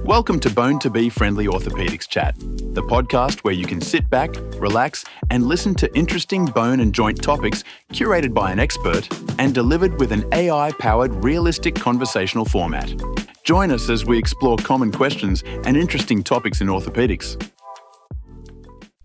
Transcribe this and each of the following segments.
Welcome to Bone to Be Friendly Orthopedics Chat, the podcast where you can sit back, relax, and listen to interesting bone and joint topics curated by an expert and delivered with an AI-powered realistic conversational format. Join us as we explore common questions and interesting topics in orthopedics.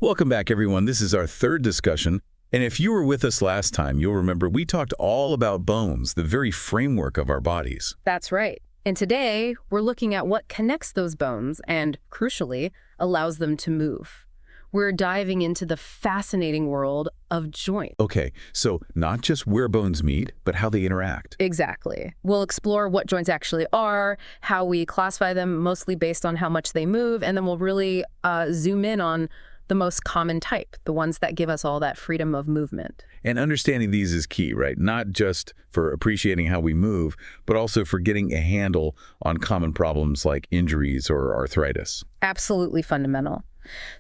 Welcome back, everyone. This is our third discussion. And if you were with us last time, you'll remember we talked all about bones, the very framework of our bodies. That's right. And today, we're looking at what connects those bones and, crucially, allows them to move. We're diving into the fascinating world of joint. Okay, so not just where bones meet, but how they interact. Exactly. We'll explore what joints actually are, how we classify them, mostly based on how much they move, and then we'll really zoom in on the most common type, the ones that give us all that freedom of movement. And understanding these is key, right? Not just for appreciating how we move, but also for getting a handle on common problems like injuries or arthritis. Absolutely fundamental.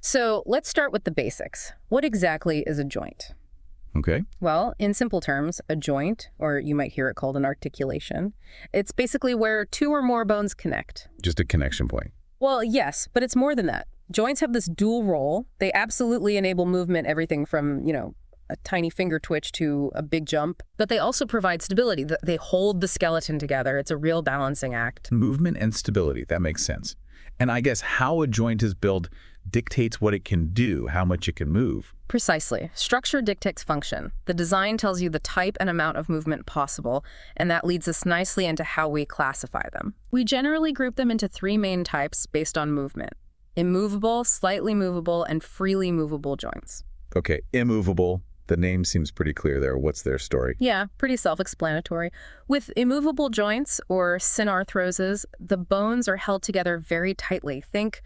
So let's start with the basics. What exactly is a joint? Okay. Well, in simple terms, a joint, or you might hear it called an articulation, it's basically where two or more bones connect. Just a connection point. Well, yes, but it's more than that. Joints have this dual role. They absolutely enable movement, everything from, a tiny finger twitch to a big jump, but they also provide stability. They hold the skeleton together. It's a real balancing act. Movement and stability, that makes sense. And I guess how a joint is built dictates what it can do, how much it can move. Precisely. Structure dictates function. The design tells you the type and amount of movement possible, and that leads us nicely into how we classify them. We generally group them into three main types based on movement: immovable, slightly movable, and freely movable joints. Okay, immovable. The name seems pretty clear there. What's their story? Yeah, pretty self-explanatory. With immovable joints, or synarthroses, the bones are held together very tightly. Think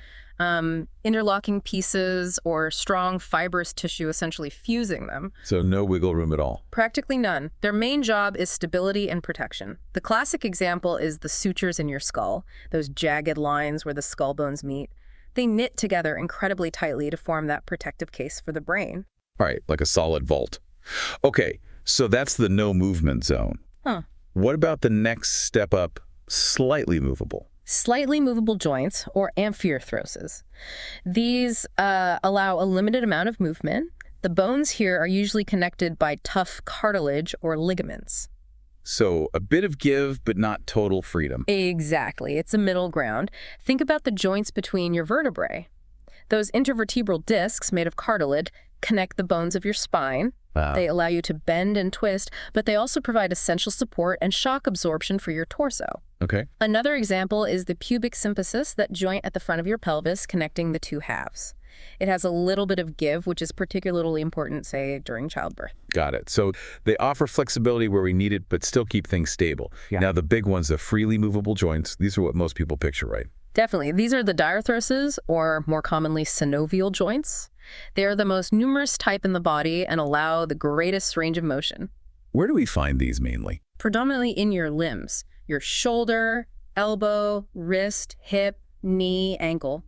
interlocking pieces or strong fibrous tissue essentially fusing them. So no wiggle room at all? Practically none. Their main job is stability and protection. The classic example is the sutures in your skull, those jagged lines where the skull bones meet. They knit together incredibly tightly to form that protective case for the brain. All right, like a solid vault. Okay, so that's the no movement zone. What about the next step up, slightly movable? Slightly movable joints, or amphioarthroses. These allow a limited amount of movement. The bones here are usually connected by tough cartilage or ligaments. So a bit of give, but not total freedom. Exactly. It's a middle ground. Think about the joints between your vertebrae. Those intervertebral discs made of cartilage connect the bones of your spine. Wow. They allow you to bend and twist, but they also provide essential support and shock absorption for your torso. Okay. Another example is the pubic symphysis, that joint at the front of your pelvis connecting the two halves. It has a little bit of give, which is particularly important, say, during childbirth. Got it. So they offer flexibility where we need it, but still keep things stable. Yeah. Now the big ones, the freely movable joints, these are what most people picture, right? Definitely. These are the diarthroses, or more commonly synovial joints. They are the most numerous type in the body and allow the greatest range of motion. Where do we find these mainly? Predominantly in your limbs: your shoulder, elbow, wrist, hip, knee, ankle.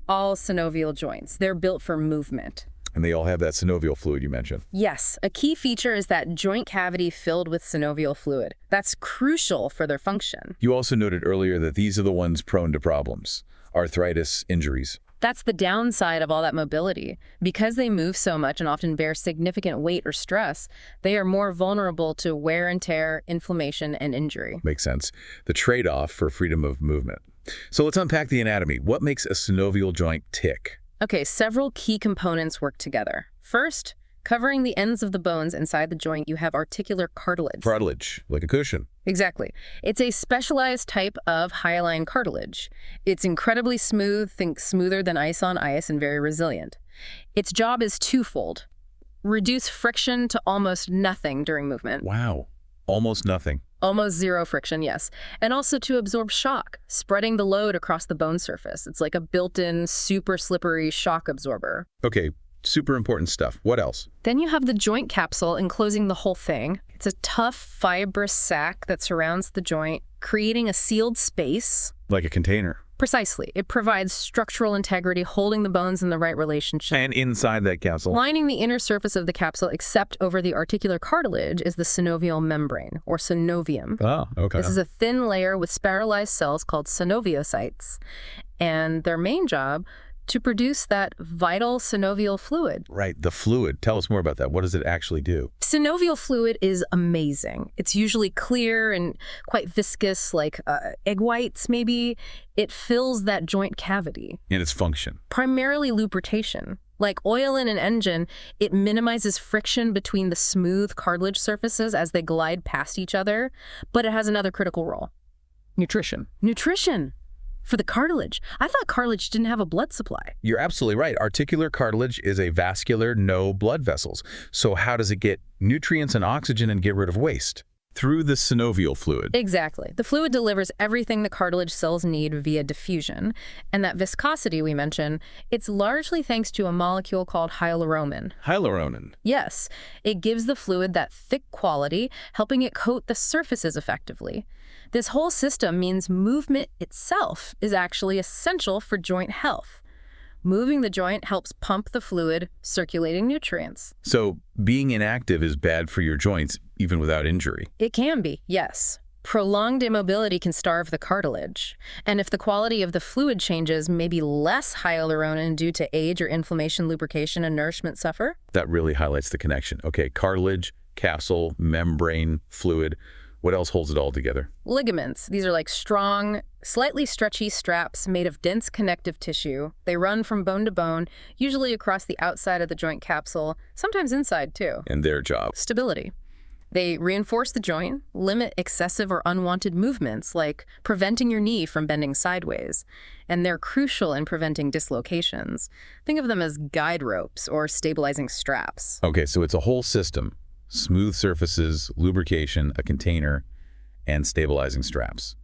All synovial joints. They're built for movement. And they all have that synovial fluid you mentioned. Yes, a key feature is that joint cavity filled with synovial fluid. That's crucial for their function. You also noted earlier that these are the ones prone to problems, arthritis, injuries. That's the downside of all that mobility. Because they move so much and often bear significant weight or stress, they are more vulnerable to wear and tear, inflammation, and injury. Makes sense. The trade-off for freedom of movement. So let's unpack the anatomy. What makes a synovial joint tick? Okay, several key components work together. First, covering the ends of the bones inside the joint, you have articular cartilage. Cartilage, like a cushion. Exactly. It's a specialized type of hyaline cartilage. It's incredibly smooth, think smoother than ice on ice, and very resilient. Its job is twofold: reduce friction to almost nothing during movement. Wow, almost nothing. Almost zero friction, yes. And also to absorb shock, spreading the load across the bone surface. It's like a built-in, super slippery shock absorber. Okay, super important stuff. What else? Then you have the joint capsule enclosing the whole thing. It's a tough, fibrous sac that surrounds the joint, creating a sealed space. Like a container. Precisely. It provides structural integrity, holding the bones in the right relationship. And inside that capsule? Lining the inner surface of the capsule, except over the articular cartilage, is the synovial membrane, or synovium. Oh, okay. This is a thin layer with spiralized cells called synoviocytes, and their main job to produce that vital synovial fluid. Right, the fluid. Tell us more about that. What does it actually do? Synovial fluid is amazing. It's usually clear and quite viscous, like egg whites maybe. It fills that joint cavity. And its function? Primarily lubrication. Like oil in an engine, it minimizes friction between the smooth cartilage surfaces as they glide past each other, but it has another critical role. Nutrition. Nutrition! For the cartilage. I thought cartilage didn't have a blood supply. You're absolutely right. Articular cartilage is a vascular, no blood vessels. So how does it get nutrients and oxygen and get rid of waste? Through the synovial fluid. Exactly. The fluid delivers everything the cartilage cells need via diffusion. And that viscosity we mentioned, it's largely thanks to a molecule called hyaluronin. Hyaluronin. Yes, it gives the fluid that thick quality, helping it coat the surfaces effectively. This whole system means movement itself is actually essential for joint health. Moving the joint helps pump the fluid, circulating nutrients. So being inactive is bad for your joints, even without injury. It can be, yes. Prolonged immobility can starve the cartilage. And if the quality of the fluid changes, maybe less hyaluronin due to age or inflammation, lubrication, and nourishment suffer. That really highlights the connection. Okay, cartilage, capsule, membrane, fluid. What else holds it all together? Ligaments. These are like strong, slightly stretchy straps made of dense connective tissue. They run from bone to bone, usually across the outside of the joint capsule, sometimes inside too. And their job? Stability. They reinforce the joint, limit excessive or unwanted movements, like preventing your knee from bending sideways. And they're crucial in preventing dislocations. Think of them as guide ropes or stabilizing straps. Okay, so it's a whole system. Smooth surfaces, lubrication, a container, and stabilizing straps.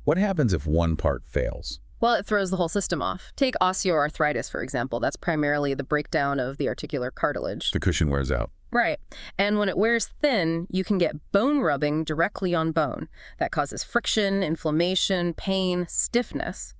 What happens if one part fails? Well, it throws the whole system off. Take osteoarthritis, for example. That's primarily the breakdown of the articular cartilage. The cushion wears out. Right. And when it wears thin, you can get bone rubbing directly on bone. That causes friction, inflammation, pain, stiffness.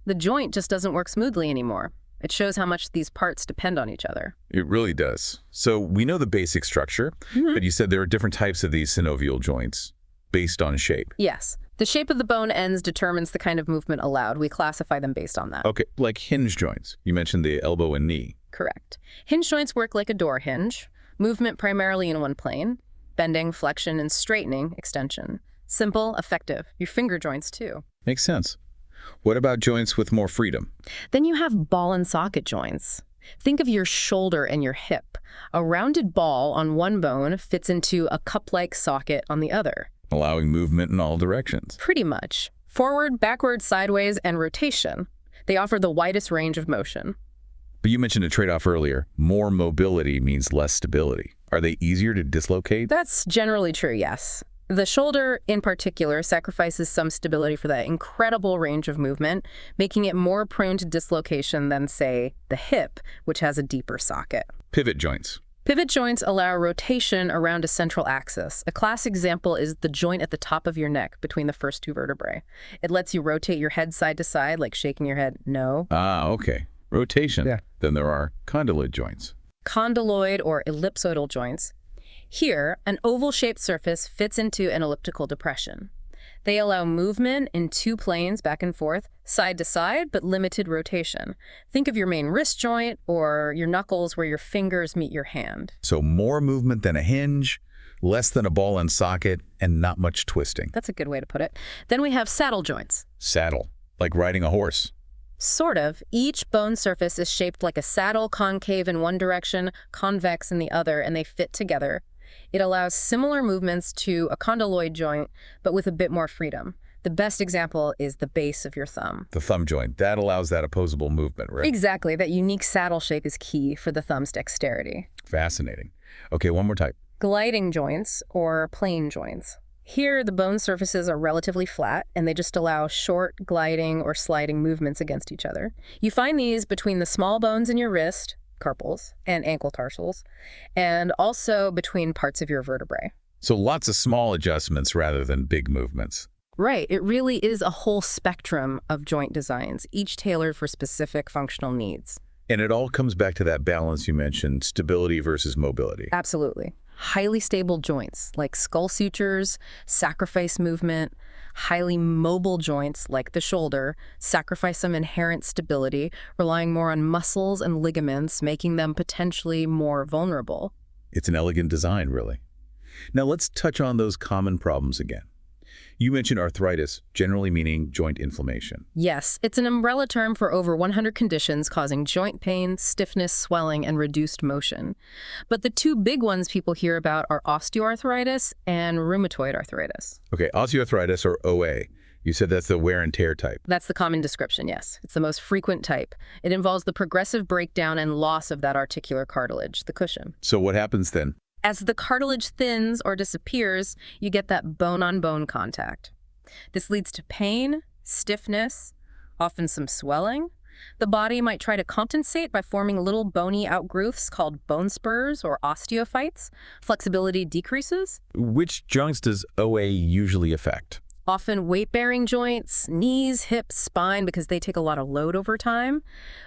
The joint just doesn't work smoothly anymore. It shows how much these parts depend on each other. It really does. So we know the basic structure, but you said there are different types of these synovial joints based on shape. Yes. The shape of the bone ends determines the kind of movement allowed. We classify them based on that. Okay, like hinge joints. You mentioned the elbow and knee. Correct. Hinge joints work like a door hinge. Movement primarily in one plane. Bending, flexion, and straightening, extension. Simple, effective. Your finger joints, too. Makes sense. What about joints with more freedom? Then you have ball and socket joints. Think of your shoulder and your hip. A rounded ball on one bone fits into a cup-like socket on the other. Allowing movement in all directions. Pretty much. Forward, backward, sideways, and rotation. They offer the widest range of motion. But you mentioned a trade-off earlier. More mobility means less stability. Are they easier to dislocate? That's generally true, yes. The shoulder, in particular, sacrifices some stability for that incredible range of movement, making it more prone to dislocation than, say, the hip, which has a deeper socket. Pivot joints. Pivot joints allow rotation around a central axis. A classic example is the joint at the top of your neck between the first two vertebrae. It lets you rotate your head side to side, like shaking your head no. Ah, okay. Rotation. Yeah. Then there are condyloid joints. Condyloid or ellipsoidal joints. Here, an oval-shaped surface fits into an elliptical depression. They allow movement in two planes back and forth, side to side, but limited rotation. Think of your main wrist joint or your knuckles where your fingers meet your hand. So more movement than a hinge, less than a ball and socket, and not much twisting. That's a good way to put it. Then we have saddle joints. Saddle, like riding a horse. Sort of. Each bone surface is shaped like a saddle, concave in one direction, convex in the other, and they fit together. It allows similar movements to a condyloid joint, but with a bit more freedom. The best example is the base of your thumb. The thumb joint. That allows that opposable movement, right? Exactly. That unique saddle shape is key for the thumb's dexterity. Fascinating. Okay, one more type. Gliding joints, or plane joints. Here, the bone surfaces are relatively flat, and they just allow short, gliding, or sliding movements against each other. You find these between the small bones in your wrist, carpals, and ankle tarsals, and also between parts of your vertebrae. So lots of small adjustments rather than big movements. Right, it really is a whole spectrum of joint designs, each tailored for specific functional needs. And it all comes back to that balance you mentioned, stability versus mobility. Absolutely. Highly stable joints, like skull sutures, sacrifice movement. Highly mobile joints, like the shoulder, sacrifice some inherent stability, relying more on muscles and ligaments, making them potentially more vulnerable. It's an elegant design, really. Now let's touch on those common problems again. You mentioned arthritis, generally meaning joint inflammation. Yes, it's an umbrella term for over 100 conditions causing joint pain, stiffness, swelling, and reduced motion. But the two big ones people hear about are osteoarthritis and rheumatoid arthritis. Okay, osteoarthritis, or OA. You said that's the wear and tear type. That's the common description, yes. It's the most frequent type. It involves the progressive breakdown and loss of that articular cartilage, the cushion. So what happens then? As the cartilage thins or disappears, you get that bone-on-bone contact. This leads to pain, stiffness, often some swelling. The body might try to compensate by forming little bony outgrowths called bone spurs or osteophytes. Flexibility decreases. Which joints does OA usually affect? Often weight-bearing joints, knees, hips, spine, because they take a lot of load over time,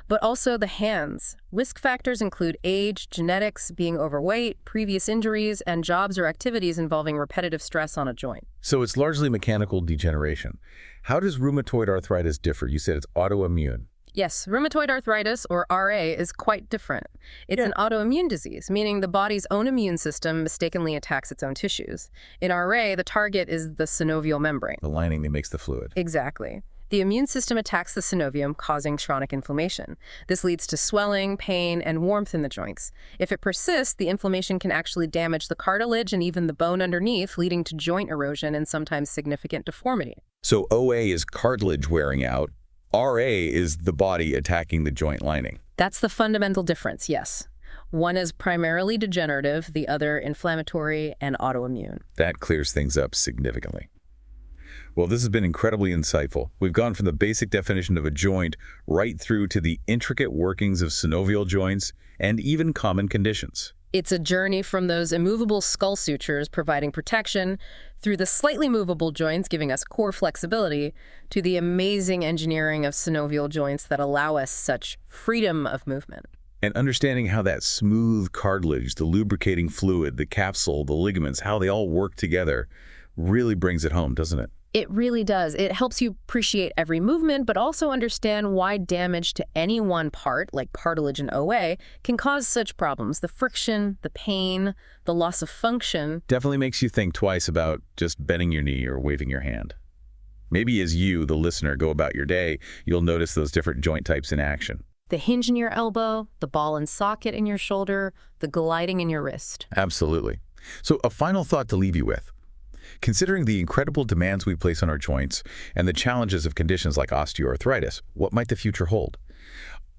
but also the hands. Risk factors include age, genetics, being overweight, previous injuries, and jobs or activities involving repetitive stress on a joint. So it's largely mechanical degeneration. How does rheumatoid arthritis differ? You said it's autoimmune. Yes, rheumatoid arthritis, or RA, is quite different. It's an autoimmune disease, meaning the body's own immune system mistakenly attacks its own tissues. In RA, the target is the synovial membrane. The lining that makes the fluid. Exactly. The immune system attacks the synovium, causing chronic inflammation. This leads to swelling, pain, and warmth in the joints. If it persists, the inflammation can actually damage the cartilage and even the bone underneath, leading to joint erosion and sometimes significant deformity. So OA is cartilage wearing out. RA is the body attacking the joint lining. That's the fundamental difference, yes. One is primarily degenerative, the other inflammatory and autoimmune. That clears things up significantly. Well, this has been incredibly insightful. We've gone from the basic definition of a joint right through to the intricate workings of synovial joints and even common conditions. It's a journey from those immovable skull sutures providing protection, through the slightly movable joints giving us core flexibility, to the amazing engineering of synovial joints that allow us such freedom of movement. And understanding how that smooth cartilage, the lubricating fluid, the capsule, the ligaments, how they all work together really brings it home, doesn't it? It really does. It helps you appreciate every movement, but also understand why damage to any one part, like cartilage and OA, can cause such problems. The friction, the pain, the loss of function. Definitely makes you think twice about just bending your knee or waving your hand. Maybe as you, the listener, go about your day, you'll notice those different joint types in action. The hinge in your elbow, the ball and socket in your shoulder, the gliding in your wrist. Absolutely. So a final thought to leave you with. Considering the incredible demands we place on our joints and the challenges of conditions like osteoarthritis, what might the future hold?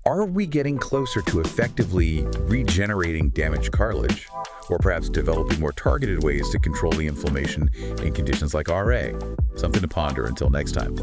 Are we getting closer to effectively regenerating damaged cartilage, or perhaps developing more targeted ways to control the inflammation in conditions like RA? Something to ponder until next time.